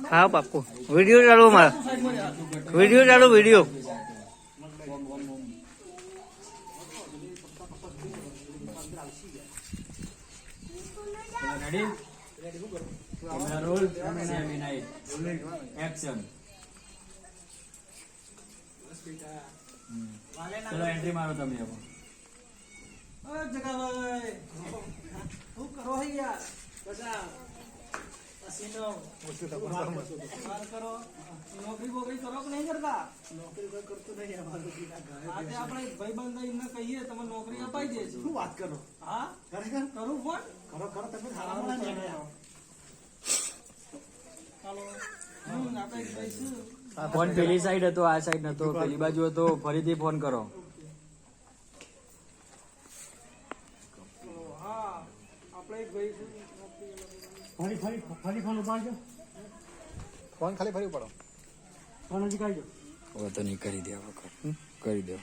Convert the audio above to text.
હા પાક્કું વિડીયો ચાલુ મારા વિડીયો ચાલુ વિડીયો રોલ એક્શન ચલો એન્ટ્રી મારો તમે હવે શું કરો યાર બધા પસીનો કરો નોકરી બોકરી કરો કે નહીં કરતા નોકરી કોઈ કરતું નહીં આજે આપણે ભાઈબંધ એમને કહીએ તમે નોકરી અપાઈ દે શું વાત કરો હા ખરેખર કરું ફોન કરો કરો તમે ફોન પેલી સાઈડ હતો આ સાઈડ નતો પેલી બાજુ હતો ફરીથી ફોન કરો ફોન ઉપાડજો ફોન ખાલી ફરી પડો ફોન હજી કાઢજો હવે તો નહીં કરી દે કરી દો